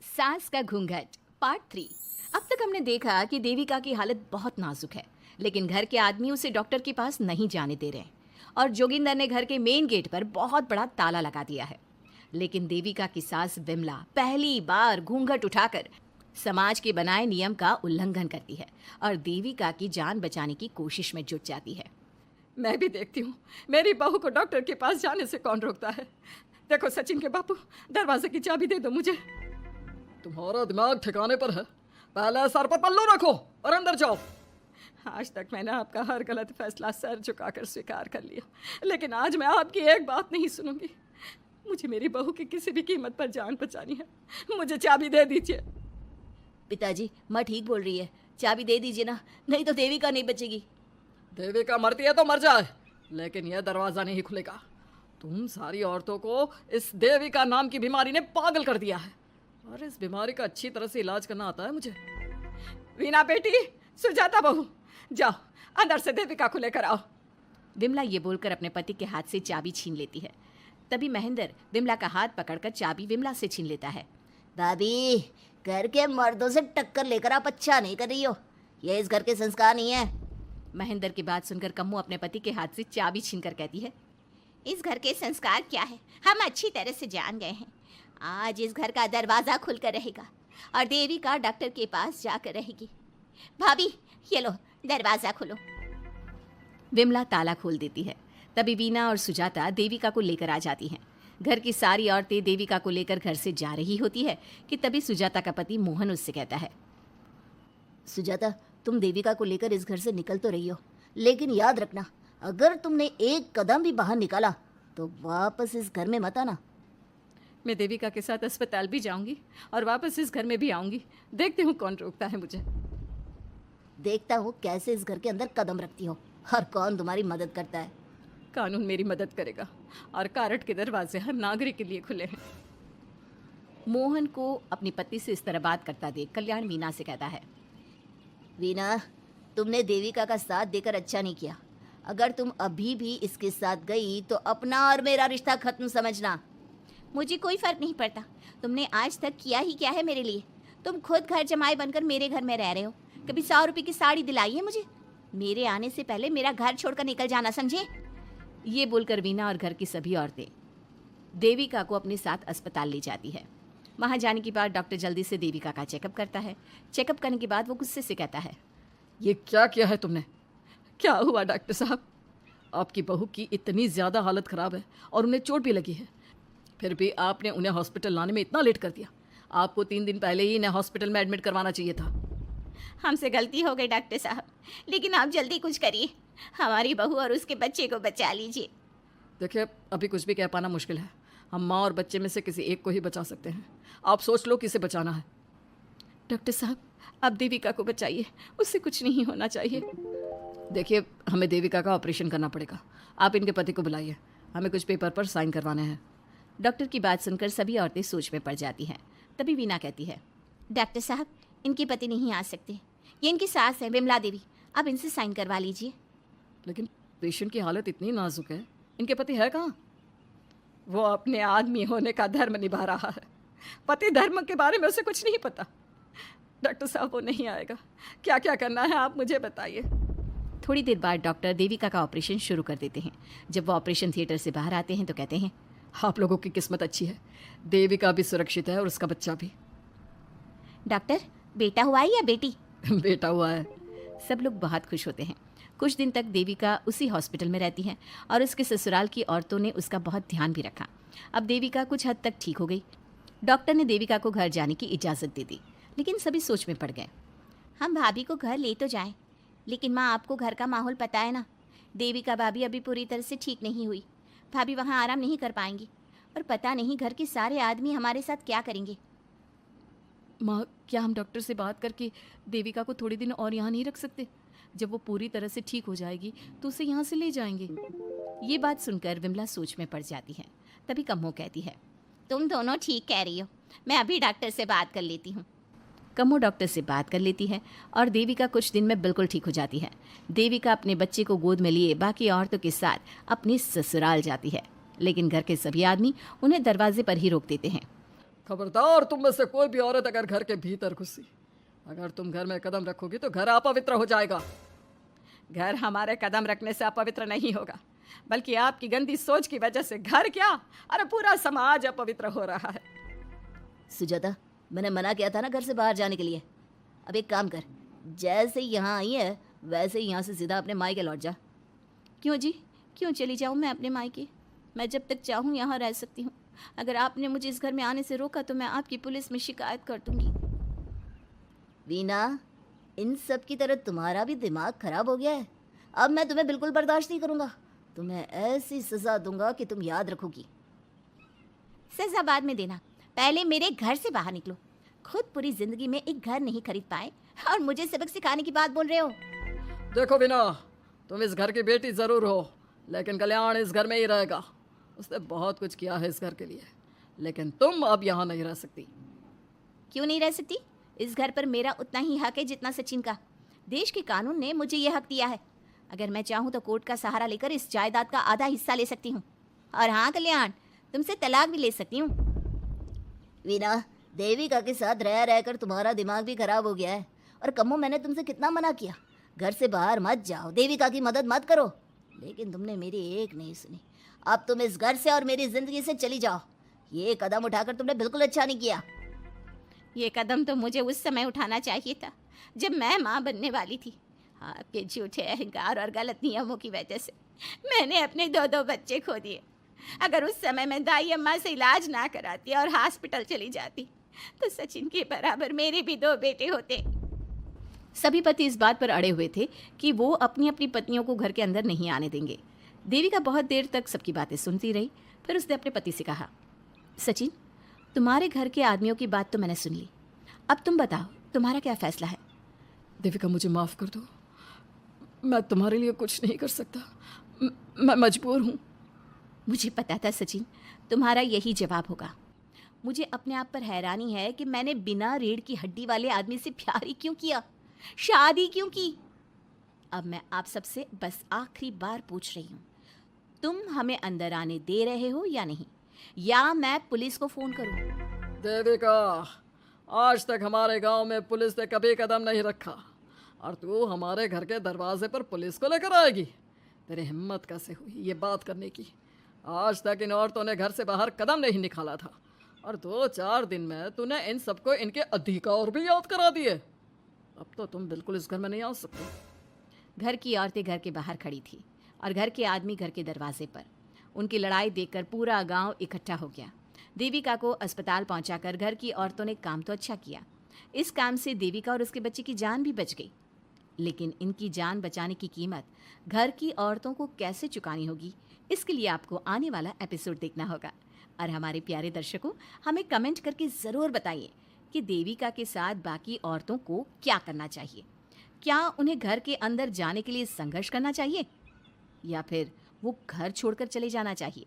सास का घूंघट पार्ट 3। अब तक हमने देखा कि देविका की हालत बहुत नाजुक है, लेकिन घर के आदमी उसे डॉक्टर के पास नहीं जाने दे रहे और जोगिंदर ने घर के मेन गेट पर बहुत बड़ा ताला लगा दिया है। लेकिन देविका की सास विमला पहली बार घूंघट उठाकर समाज के बनाए नियम का उल्लंघन करती है और देविका की जान बचाने की कोशिश में जुट जाती है। मैं भी देखती हूँ मेरी बहू को डॉक्टर के पास जाने से कौन रोकता है। देखो सचिन के बापू, दरवाजे की चाबी दे दो मुझे। तुम्हारा दिमाग ठिकाने पर है, पहले सर पर पल्लू रखो और अंदर जाओ। आज तक मैंने आपका हर गलत फैसला सर झुकाकर स्वीकार कर लिया, लेकिन आज मैं आपकी एक बात नहीं सुनूंगी। मुझे मेरी बहू की किसी भी कीमत पर जान बचानी है। मुझे चाबी दे दीजिए। पिताजी, माँ ठीक बोल रही है, चाबी दे दीजिए ना, नहीं तो देविका नहीं बचेगी। देविका मरती है तो मर जाए, लेकिन यह दरवाजा नहीं खुलेगा। तुम सारी औरतों को इस देविका नाम की बीमारी ने पागल कर दिया है और इस बीमारी का अच्छी तरह से इलाज करना आता है मुझे। वीना बेटी, सुजाता बहू, जाओ अंदर से देविका को लेकर आओ। विमला ये बोलकर अपने पति के हाथ से चाबी छीन लेती है। तभी महेंद्र विमला का हाथ पकड़कर चाबी विमला से छीन लेता है। भाभी, घर के मर्दों से टक्कर लेकर आप अच्छा नहीं कर रही हो। ये इस घर के संस्कार नहीं है। महेंद्र की बात सुनकर कम्मू अपने पति के हाथ से चाबी छीनकर कहती है, इस घर के संस्कार क्या है हम अच्छी तरह से जान गए हैं। आज इस घर का दरवाज़ा खुलकर रहेगा और देविका डॉक्टर के पास जाकर रहेगी। भाभी, ये लो दरवाज़ा खोलो। विमला ताला खोल देती है। तभी वीना और सुजाता देविका को लेकर आ जाती हैं। घर की सारी औरतें देविका को लेकर घर से जा रही होती है कि तभी सुजाता का पति मोहन उससे कहता है, सुजाता, तुम देविका को लेकर इस घर से निकल तो रही हो, लेकिन याद रखना, अगर तुमने एक कदम भी बाहर निकाला तो वापस इस घर में मत आना। मैं देविका के साथ अस्पताल भी जाऊंगी और वापस इस घर में भी आऊंगी। देखती हूँ कौन रोकता है मुझे। देखता हूँ कैसे इस घर के अंदर कदम रखती हो और कौन तुम्हारी मदद करता है। कानून मेरी मदद करेगा और कारट के दरवाजे हर नागरिक के लिए खुले हैं। मोहन को अपनी पत्नी से इस तरह बात करता देख कल्याण वीना से कहता है, वीना, तुमने देविका का साथ देकर अच्छा नहीं किया। अगर तुम अभी भी इसके साथ गई तो अपना और मेरा रिश्ता खत्म समझना। मुझे कोई फर्क नहीं पड़ता। तुमने आज तक किया ही क्या है मेरे लिए। तुम खुद घर जमाई बनकर मेरे घर में रह रहे हो। कभी 100 रुपये की साड़ी दिलाई है मुझे? मेरे आने से पहले मेरा घर छोड़कर निकल जाना, समझे? ये बोलकर वीना और घर की सभी औरतें देविका को अपने साथ अस्पताल ले जाती है। वहाँ जाने के बाद डॉक्टर जल्दी से देविका का चेकअप करता है। चेकअप करने के बाद वो गुस्से से कहता है, ये क्या किया है तुमने? क्या हुआ डॉक्टर साहब? आपकी बहू की इतनी ज़्यादा हालत ख़राब है और उन्हें चोट भी लगी है, फिर भी आपने उन्हें हॉस्पिटल लाने में इतना लेट कर दिया। आपको 3 दिन पहले ही इन्हें हॉस्पिटल में एडमिट करवाना चाहिए था। हमसे गलती हो गई डॉक्टर साहब, लेकिन आप जल्दी कुछ करिए। हमारी बहू और उसके बच्चे को बचा लीजिए। देखिए, अभी कुछ भी कह पाना मुश्किल है। हम माँ और बच्चे में से किसी एक को ही बचा सकते हैं। आप सोच लो किसे बचाना है। डॉक्टर साहब, आप देविका को बचाइए, उससे कुछ नहीं होना चाहिए। देखिए, हमें देविका का ऑपरेशन करना पड़ेगा। आप इनके पति को बुलाइए, हमें कुछ पेपर पर साइन करवाने हैं। डॉक्टर की बात सुनकर सभी औरतें सोच में पड़ जाती हैं। तभी वीना कहती है, डॉक्टर साहब, इनके पति नहीं आ सकते। ये इनकी सास है विमला देवी, आप इनसे साइन करवा लीजिए। लेकिन पेशेंट की हालत इतनी नाजुक है, इनके पति है कहाँ? वो अपने आदमी होने का धर्म निभा रहा है। पति धर्म के बारे में उसे कुछ नहीं पता। डॉक्टर साहब, वो नहीं आएगा। क्या क्या करना है आप मुझे बताइए। थोड़ी देर बाद डॉक्टर देविका का ऑपरेशन शुरू कर देते हैं। जब वो ऑपरेशन थिएटर से बाहर आते हैं तो कहते हैं, आप लोगों की किस्मत अच्छी है, देविका भी सुरक्षित है और उसका बच्चा भी। डॉक्टर, बेटा हुआ है या बेटी? बेटा हुआ है। सब लोग बहुत खुश होते हैं। कुछ दिन तक देविका उसी हॉस्पिटल में रहती है और उसके ससुराल की औरतों ने उसका बहुत ध्यान भी रखा। अब देविका कुछ हद तक ठीक हो गई। डॉक्टर ने देविका को घर जाने की इजाज़त दे दी, लेकिन सभी सोच में पड़ गए। हम भाभी को घर ले तो जाएं, लेकिन माँ, आपको घर का माहौल पता है ना। देविका भाभी अभी पूरी तरह से ठीक नहीं हुई। भाभी वहाँ आराम नहीं कर पाएंगी और पता नहीं घर के सारे आदमी हमारे साथ क्या करेंगे। माँ, क्या हम डॉक्टर से बात करके देविका को थोड़े दिन और यहाँ नहीं रख सकते? जब वो पूरी तरह से ठीक हो जाएगी तो उसे यहाँ से ले जाएंगे। ये बात सुनकर विमला सोच में पड़ जाती है। तभी कम्मो कहती है, तुम दोनों ठीक कह रही हो, मैं अभी डॉक्टर से बात कर लेती हूँ। कम्मो डॉक्टर से बात कर लेती है और देविका कुछ दिन में बिल्कुल ठीक हो जाती है। देविका अपने बच्चे को गोद में लिए बाकी औरतों के साथ अपने ससुराल जाती है, लेकिन घर के सभी आदमी उन्हें दरवाजे पर ही रोक देते हैं। खबरदार, तुम में से कोई भी औरत अगर घर के भीतर घुसी, अगर तुम घर में कदम रखोगी तो घर अपवित्र हो जाएगा। घर हमारे कदम रखने से अपवित्र नहीं होगा, बल्कि आपकी गंदी सोच की वजह से घर क्या, अरे पूरा समाज अपवित्र हो रहा है। सुजाता, मैंने मना किया था ना घर से बाहर जाने के लिए। अब एक काम कर, जैसे यहाँ आई है वैसे ही यहाँ से सीधा अपने मायके लौट जा। क्यों जी, क्यों चली जाऊँ मैं अपने मायके? मैं जब तक चाहूँ यहाँ रह सकती हूँ। अगर आपने मुझे इस घर में आने से रोका तो मैं आपकी पुलिस में शिकायत कर दूंगी। वीना, इन सब की तरह तुम्हारा भी दिमाग खराब हो गया है। अब मैं तुम्हें बिल्कुल बर्दाश्त नहीं करूँगा। तुम्हें ऐसी सज़ा दूंगा कि तुम याद रखोगी। सजा बाद में देना, पहले मेरे घर से बाहर निकलो। खुद पूरी जिंदगी में एक घर नहीं खरीद पाए और मुझे सबक सिखाने की बात बोल रहे हो। देखो वीना, तुम इस घर की बेटी ज़रूर हो, लेकिन कल्याण इस घर में ही रहेगा। उसने बहुत कुछ किया है इस घर के लिए, लेकिन तुम अब यहाँ नहीं रह सकती। क्यों नहीं रह सकती? इस घर पर मेरा उतना ही हक है जितना सचिन का। देश के कानून ने मुझे यह हक दिया है। अगर मैं चाहूँ तो कोर्ट का सहारा लेकर इस जायदाद का आधा हिस्सा ले सकती हूँ। और हाँ कल्याण, तुमसे तलाक भी ले सकती हूँ। वीना, देविका के साथ रह रहकर तुम्हारा दिमाग भी खराब हो गया है। और कम्मो, मैंने तुमसे कितना मना किया, घर से बाहर मत जाओ, देविका की मदद मत करो, लेकिन तुमने मेरी एक नहीं सुनी। अब तुम इस घर से और मेरी जिंदगी से चली जाओ। ये कदम उठाकर तुमने बिल्कुल अच्छा नहीं किया। ये कदम तो मुझे उस समय उठाना चाहिए था जब मैं माँ बनने वाली थी। आपके झूठे अहंकार और गलत नियमों की वजह से मैंने अपने 2 बच्चे खो दिए। अगर उस समय मैं दाई अम्मा से इलाज ना कराती और हॉस्पिटल चली जाती तो सचिन के बराबर मेरे भी 2 बेटे होते। सभी पति इस बात पर अड़े हुए थे कि वो अपनी अपनी पत्नियों को घर के अंदर नहीं आने देंगे। देविका बहुत देर तक सबकी बातें सुनती रही। फिर उसने अपने पति से कहा, सचिन, तुम्हारे घर के आदमियों की बात तो मैंने सुन ली, अब तुम बताओ तुम्हारा क्या फैसला है? देविका, मुझे माफ़ कर दो, मैं तुम्हारे लिए कुछ नहीं कर सकता, मैं मजबूर हूँ। मुझे पता था सचिन, तुम्हारा यही जवाब होगा। मुझे अपने आप पर हैरानी है कि मैंने बिना रीढ़ की हड्डी वाले आदमी से प्यार ही क्यों किया, शादी क्यों की। अब मैं आप सबसे बस आखिरी बार पूछ रही हूँ, तुम हमें अंदर आने दे रहे हो या नहीं, या मैं पुलिस को फ़ोन करूँ? देविका, आज तक हमारे गांव में पुलिस ने कभी कदम नहीं रखा और तू हमारे घर के दरवाजे पर पुलिस को लेकर आएगी? तेरी हिम्मत कैसे हुई ये बात करने की? आज तक इन औरतों ने घर से बाहर कदम नहीं निकाला था और 2-4 दिन में तूने इन सबको इनके अधिकार भी याद करा दिए। अब तो तुम बिल्कुल इस घर में नहीं आ सकते। घर की औरतें घर के बाहर खड़ी थी और घर के आदमी घर के दरवाजे पर। उनकी लड़ाई देखकर पूरा गांव इकट्ठा हो गया। देविका को अस्पताल पहुंचाकर घर की औरतों ने काम तो अच्छा किया। इस काम से देविका और उसके बच्चे की जान भी बच गई, लेकिन इनकी जान बचाने की कीमत घर की औरतों को कैसे चुकानी होगी, इसके लिए आपको आने वाला एपिसोड देखना होगा। और हमारे प्यारे दर्शकों, हमें कमेंट करके ज़रूर बताइए कि देविका के साथ बाकी औरतों को क्या करना चाहिए। क्या उन्हें घर के अंदर जाने के लिए संघर्ष करना चाहिए या फिर वो घर छोड़कर चले जाना चाहिए?